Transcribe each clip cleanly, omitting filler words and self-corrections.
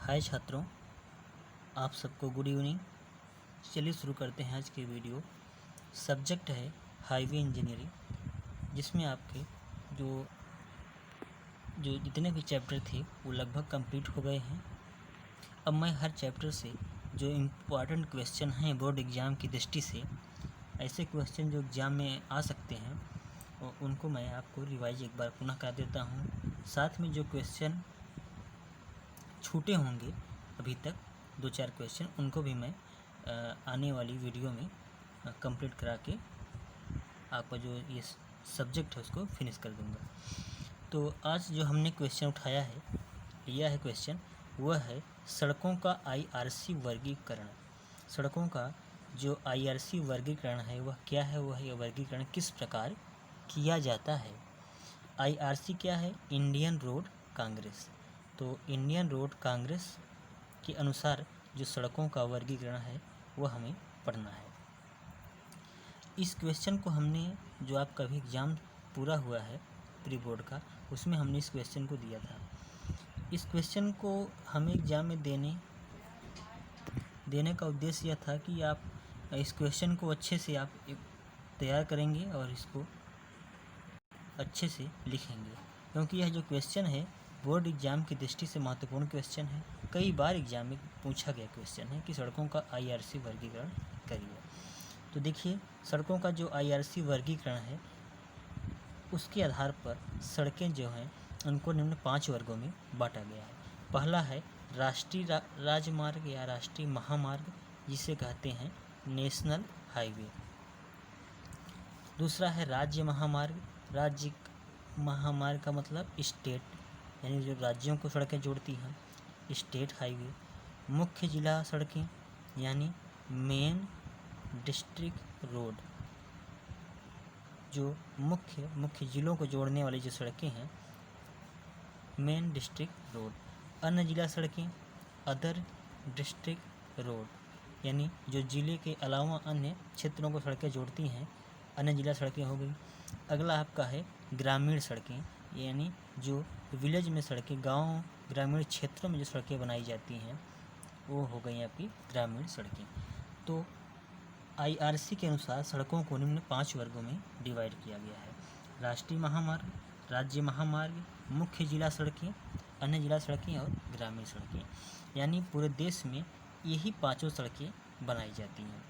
हाय छात्रों, आप सबको गुड इवनिंग। चलिए शुरू करते हैं आज की वीडियो। सब्जेक्ट है हाईवे इंजीनियरिंग, जिसमें आपके जो जो जितने भी चैप्टर थे वो लगभग कंप्लीट हो गए हैं। अब मैं हर चैप्टर से जो इम्पोर्टेंट क्वेश्चन हैं बोर्ड एग्ज़ाम की दृष्टि से, ऐसे क्वेश्चन जो एग्ज़ाम में आ सकते हैं और उनको मैं आपको रिवाइज एक बार पुनः कर देता हूँ। साथ में जो क्वेश्चन छूटे होंगे अभी तक 2-4 क्वेश्चन, उनको भी मैं आने वाली वीडियो में कंप्लीट करा के आपका जो ये सब्जेक्ट है उसको फिनिश कर दूंगा। तो आज जो हमने क्वेश्चन उठाया है, लिया है क्वेश्चन, वह है सड़कों का आईआरसी वर्गीकरण। सड़कों का जो आईआरसी वर्गीकरण है वह क्या है, वह यह वर्गीकरण किस प्रकार किया जाता है। आईआरसी क्या है? Indian road Congress. तो इंडियन रोड कांग्रेस के अनुसार जो सड़कों का वर्गीकरण है वह हमें पढ़ना है। इस क्वेश्चन को हमने, जो आपका भी एग्ज़ाम पूरा हुआ है प्री बोर्ड का, उसमें हमने इस क्वेश्चन को दिया था। इस क्वेश्चन को हमें एग्ज़ाम में देने का उद्देश्य यह था कि आप इस क्वेश्चन को अच्छे से आप तैयार करेंगे और इसको अच्छे से लिखेंगे, क्योंकि यह जो क्वेश्चन है बोर्ड एग्ज़ाम की दृष्टि से महत्वपूर्ण क्वेश्चन है। कई बार एग्ज़ाम में पूछा गया क्वेश्चन है कि सड़कों का आईआरसी वर्गीकरण करिए। तो देखिए, सड़कों का जो आईआरसी वर्गीकरण है उसके आधार पर सड़कें जो हैं उनको निम्न 5 वर्गों में बांटा गया है। पहला है राष्ट्रीय राजमार्ग या राष्ट्रीय महामार्ग, जिसे कहते हैं नेशनल हाईवे। दूसरा है राज्य महामार्ग। राज्य महामार्ग का मतलब स्टेट, यानी जो राज्यों को सड़कें जोड़ती हैं, स्टेट हाईवे। मुख्य जिला सड़कें यानी मेन डिस्ट्रिक्ट रोड, जो मुख्य जिलों को जोड़ने वाली जो सड़कें हैं, मेन डिस्ट्रिक्ट रोड। अन्य जिला सड़कें अदर डिस्ट्रिक्ट रोड, यानी जो जिले के अलावा अन्य क्षेत्रों को सड़कें जोड़ती हैं, अन्य जिला सड़कें हो गई। अगला आपका है ग्रामीण सड़कें, यानी जो विलेज में सड़कें, गांव ग्रामीण क्षेत्रों में जो सड़कें बनाई जाती हैं वो हो गई आपकी ग्रामीण सड़कें। तो आईआरसी के अनुसार सड़कों को निम्न 5 वर्गों में डिवाइड किया गया है: राष्ट्रीय महामार्ग, राज्य महामार्ग, मुख्य जिला सड़कें, अन्य जिला सड़कें और ग्रामीण सड़कें। यानी पूरे देश में यही 5 सड़कें बनाई जाती हैं।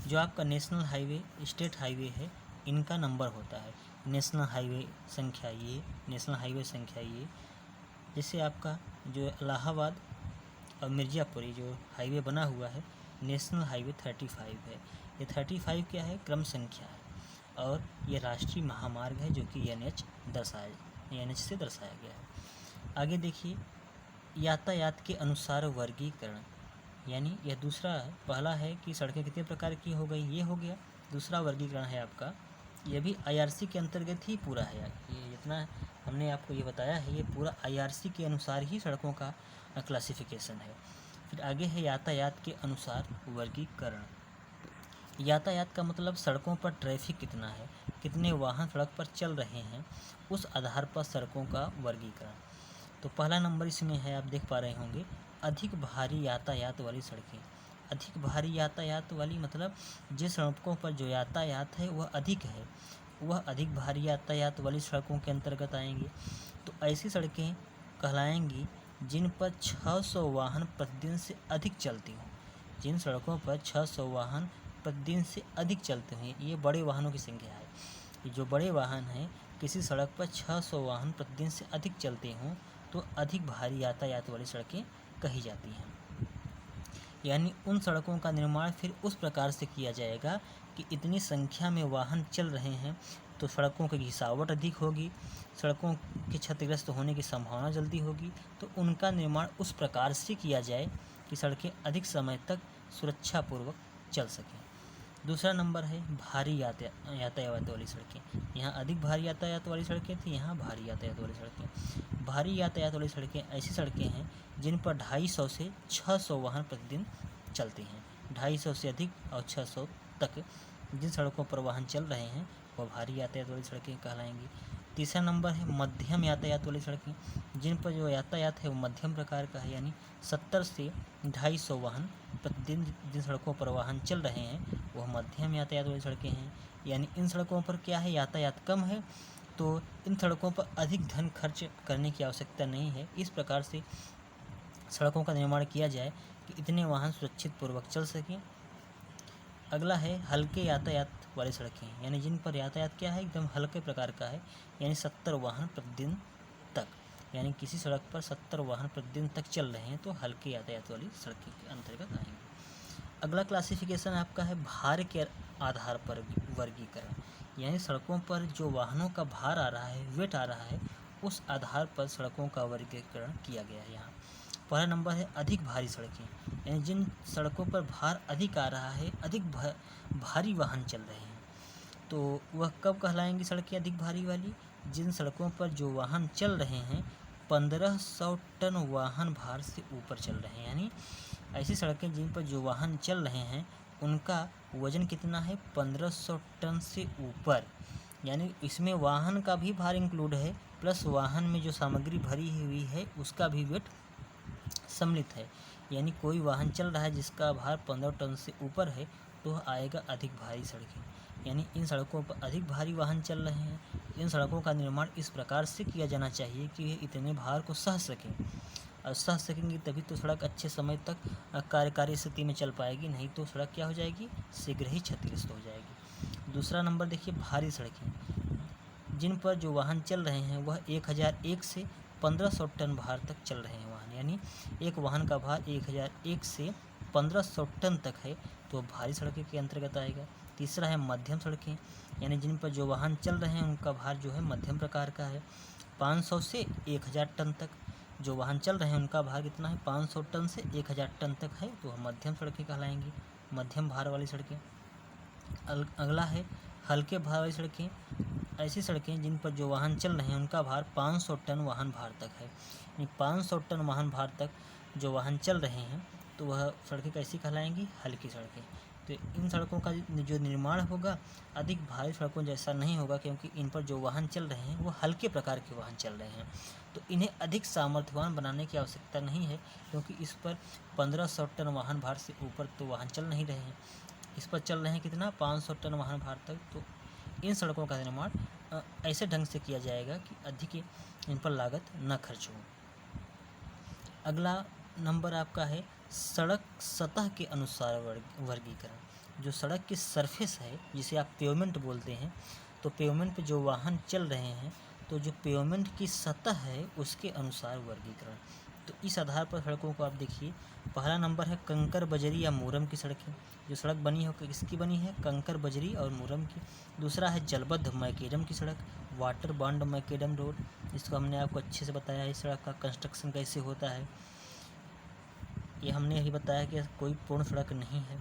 जो आपका नेशनल हाईवे, स्टेट हाईवे है, इनका नंबर होता है नेशनल हाईवे संख्या ये, नेशनल हाईवे संख्या ये। जैसे आपका जो इलाहाबाद और मिर्ज़ापुर जो हाईवे बना हुआ है, नेशनल हाईवे 35 है। ये 35 क्या है? क्रम संख्या है। और ये राष्ट्रीय महामार्ग है जो कि एनएच से दर्शाया गया है। आगे देखिए, यातायात के अनुसार वर्गीकरण, यानी यह दूसरा है। पहला है कि सड़कें कितने प्रकार की हो गई, ये हो गया। दूसरा वर्गीकरण है आपका, यह भी आईआरसी के अंतर्गत ही पूरा है। ये जितना हमने आपको ये बताया है ये पूरा आईआरसी के अनुसार ही सड़कों का क्लासिफिकेशन है। फिर आगे है यातायात के अनुसार वर्गीकरण। यातायात का मतलब सड़कों पर ट्रैफिक कितना है, कितने वाहन सड़क पर चल रहे हैं, उस आधार पर सड़कों का वर्गीकरण। तो पहला नंबर इसमें है, आप देख पा रहे होंगे, अधिक भारी यातायात वाली सड़कें। अधिक भारी यातायात वाली मतलब जिस सड़कों पर जो यातायात है वह अधिक है, वह अधिक भारी यातायात वाली सड़कों के अंतर्गत आएंगी। तो ऐसी सड़कें कहलाएंगी जिन पर 600 वाहन प्रतिदिन से अधिक चलती हों। जिन सड़कों पर 600 वाहन प्रतिदिन से अधिक चलते हैं, ये बड़े वाहनों की संख्या है। ये जो बड़े वाहन हैं, किसी सड़क पर 600 वाहन प्रतिदिन से अधिक चलते हों तो अधिक भारी यातायात वाली सड़कें कही जाती हैं। यानी उन सड़कों का निर्माण फिर उस प्रकार से किया जाएगा कि इतनी संख्या में वाहन चल रहे हैं तो सड़कों की घिसावट अधिक होगी, सड़कों के क्षतिग्रस्त होने की संभावना जल्दी होगी। तो उनका निर्माण उस प्रकार से किया जाए कि सड़कें अधिक समय तक सुरक्षापूर्वक चल सकें। दूसरा नंबर है भारी यातायात वाली सड़कें। यहाँ अधिक भारी यातायात वाली सड़कें थी, यहाँ भारी यातायात वाली सड़कें। भारी यातायात वाली सड़कें ऐसी सड़कें हैं जिन पर 250 से 600 वाहन प्रतिदिन चलते हैं। 250 से अधिक और 600 तक जिन सड़कों पर वाहन चल रहे हैं वह भारी यातायात वाली सड़कें कहलाएंगी। तीसरा नंबर है मध्यम यातायात वाली सड़कें, जिन पर जो यातायात है वो मध्यम प्रकार का है, यानी 70 से 250 वाहन प्रतिदिन जिन सड़कों पर वाहन चल रहे हैं वह मध्यम यातायात वाली सड़कें हैं। यानी इन सड़कों पर क्या है, यातायात कम है, तो इन सड़कों पर अधिक धन खर्च करने की आवश्यकता नहीं है। इस प्रकार से सड़कों का निर्माण किया जाए कि इतने वाहन सुरक्षित पूर्वक चल सकें। अगला है हल्के यातायात वाली सड़कें, यानी जिन पर यातायात क्या है, एकदम हल्के प्रकार का है, यानी 70 वाहन प्रतिदिन तक, यानी किसी सड़क पर 70 वाहन प्रतिदिन तक चल रहे हैं तो हल्के यातायात वाली सड़कें के अंतर्गत आएंगे। अगला क्लासिफिकेशन आपका है भार के आधार पर वर्गीकरण, यानी सड़कों पर जो वाहनों का भार आ रहा है, वेट आ रहा है, उस आधार पर सड़कों का वर्गीकरण किया गया है यहाँ। पहला नंबर है अधिक भारी सड़कें, यानी जिन सड़कों पर भार अधिक आ रहा है, अधिक भारी वाहन चल रहे हैं, तो वह कब कहलाएंगी सड़कें अधिक भारी वाली, जिन सड़कों पर जो वाहन चल रहे हैं 1500 टन वाहन भार से ऊपर चल रहे हैं। यानी ऐसी सड़कें जिन पर जो वाहन चल रहे हैं उनका वजन कितना है, 1500 टन से ऊपर, यानी इसमें वाहन का भी भार इंक्लूड है, प्लस वाहन में जो सामग्री भरी हुई है उसका भी वेट सम्मिलित है। यानी कोई वाहन चल रहा है जिसका भार 15 टन से ऊपर है तो आएगा अधिक भारी सड़कें। यानी इन सड़कों पर अधिक भारी वाहन चल रहे हैं, इन सड़कों का निर्माण इस प्रकार से किया जाना चाहिए कि ये इतने भार को सह सकें, और सह सकेंगी तभी तो सड़क अच्छे समय तक कार्यकारी स्थिति में चल पाएगी, नहीं तो सड़क क्या हो जाएगी, शीघ्र ही क्षतिग्रस्त हो जाएगी। दूसरा नंबर देखिए भारी सड़कें, जिन पर जो वाहन चल रहे हैं वह 1001 से 1500 टन भार तक चल रहे हैं वाहन, यानी एक वाहन का भार 1001 से 1500 टन तक है तो भारी सड़कें के अंतर्गत आएगा। तीसरा है मध्यम सड़कें, यानी जिन पर जो वाहन चल रहे हैं उनका भार जो है मध्यम प्रकार का है, 500 से 1000 टन तक जो वाहन चल रहे हैं उनका भार कितना है, 500 टन से 1000 टन तक है तो मध्यम सड़कें कहलाएंगी, मध्यम भार वाली सड़कें। अगला है हल्के भार वाली सड़कें, ऐसी सड़कें जिन पर जो वाहन चल रहे हैं उनका भार 500 टन वाहन भार तक है, यानी 500 टन वाहन भार तक जो वाहन चल रहे हैं तो वह सड़कें कैसी कहलाएंगी, हल्की सड़कें। तो इन सड़कों का जो निर्माण होगा अधिक भारी सड़कों जैसा नहीं होगा, क्योंकि इन पर जो वाहन चल रहे हैं वो हल्के प्रकार के वाहन चल रहे हैं, तो इन्हें अधिक सामर्थ्यवान बनाने की आवश्यकता नहीं है, क्योंकि इस पर 1500 टन वाहन भार से ऊपर तो वाहन चल नहीं रहे हैं, इस पर चल रहे हैं कितना, 500 टन वाहन भार तक। तो इन सड़कों का निर्माण ऐसे ढंग से किया जाएगा कि अधिक इन पर लागत न खर्च हो। अगला नंबर आपका है सड़क सतह के अनुसार वर्गीकरण, जो सड़क की सरफेस है जिसे आप पेवमेंट बोलते हैं, तो पेवमेंट पे जो वाहन चल रहे हैं तो जो पेवमेंट की सतह है उसके अनुसार वर्गीकरण। तो इस आधार पर सड़कों को आप देखिए, पहला नंबर है कंकर बजरी या मूरम की सड़कें, जो सड़क बनी हो किसकी बनी है, कंकर बजरी और मूरम की। दूसरा है जलबद्ध मैकेडम की सड़क, वाटर बॉन्ड मैकेडम रोड, इसको हमने आपको अच्छे से बताया है इस सड़क का कंस्ट्रक्शन कैसे होता है, ये हमने यही बताया कि कोई पूर्ण सड़क नहीं है।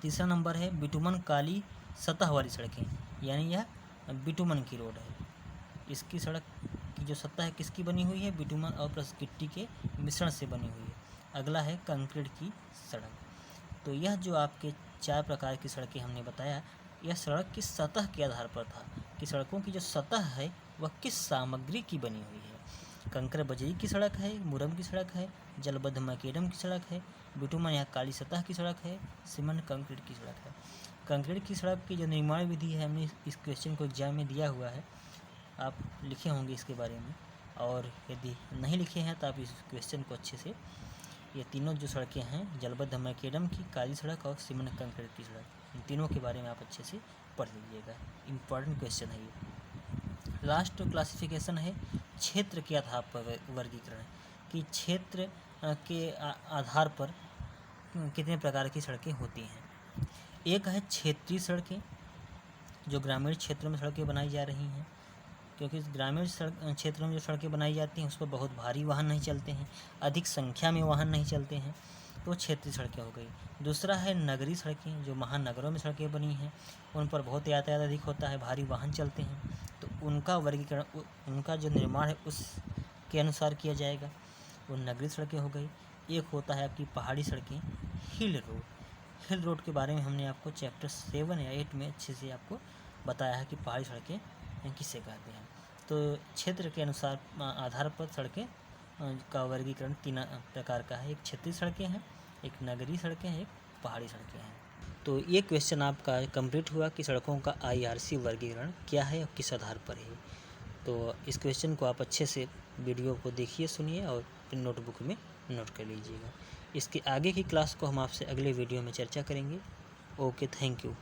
तीसरा नंबर है बिटुमन काली सतह वाली सड़कें, यानी यह बिटुमन की रोड है, इसकी सड़क की जो सतह है किसकी बनी हुई है, बिटुमन और प्लस गिट्टी के मिश्रण से बनी हुई है। अगला है कंक्रीट की सड़क, तो यह जो आपके 4 प्रकार की सड़कें हमने बताया, यह सड़क की सतह के आधार पर था कि सड़कों की जो सतह है वह किस सामग्री की बनी हुई है। कंकर बजरी की सड़क है, मुरम की सड़क है, जलबद्ध मैकेडम की सड़क है, बिटुमन या काली सतह की सड़क है, सीमेंट कंक्रीट की सड़क है। कंक्रीट की सड़क की जो निर्माण विधि है हमने इस क्वेश्चन को एग्जाम में दिया हुआ है, आप लिखे होंगे इसके बारे में, और यदि नहीं लिखे हैं तो आप इस क्वेश्चन को अच्छे से, ये तीनों जो सड़कें हैं जलबद्ध मैकेडम की, काली सड़क और सीमेंट कंक्रीट की सड़क, इन तीनों के बारे में आप अच्छे से पढ़ लीजिएगा, इम्पॉर्टेंट क्वेश्चन है ये। लास्ट क्लासिफिकेशन है क्षेत्र के आधार पर वर्गीकरण, कि क्षेत्र के आधार पर कितने प्रकार की सड़कें होती हैं। एक है क्षेत्रीय सड़कें, जो ग्रामीण क्षेत्रों में सड़कें बनाई जा रही हैं, क्योंकि ग्रामीण क्षेत्रों में जो सड़कें बनाई जाती हैं उस पर बहुत भारी वाहन नहीं चलते हैं, अधिक संख्या में वाहन नहीं चलते हैं, तो क्षेत्रीय सड़कें हो गई। दूसरा है नगरीय सड़कें, जो महानगरों में सड़कें बनी हैं, उन पर बहुत यातायात अधिक होता है, भारी वाहन चलते हैं, तो उनका वर्गीकरण, उनका जो निर्माण है उसके अनुसार किया जाएगा, वो नगरीय सड़कें हो गई। एक होता है आपकी पहाड़ी सड़कें, हिल रोड। हिल रोड के बारे में हमने आपको चैप्टर 7 या 8 में अच्छे से आपको बताया है कि पहाड़ी सड़कें किसे कहते हैं। तो क्षेत्र के अनुसार आधार पर सड़कें का वर्गीकरण 3 प्रकार का है। एक क्षेत्रीय सड़कें हैं, एक नगरीय सड़कें हैं, एक पहाड़ी सड़कें हैं। तो ये क्वेश्चन आपका कंप्लीट हुआ कि सड़कों का IRC वर्गीकरण क्या है और किस आधार पर है। तो इस क्वेश्चन को आप अच्छे से वीडियो को देखिए, सुनिए और अपनी नोटबुक में नोट कर लीजिएगा। इसके आगे की क्लास को हम आपसे अगले वीडियो में चर्चा करेंगे। Okay, thank you.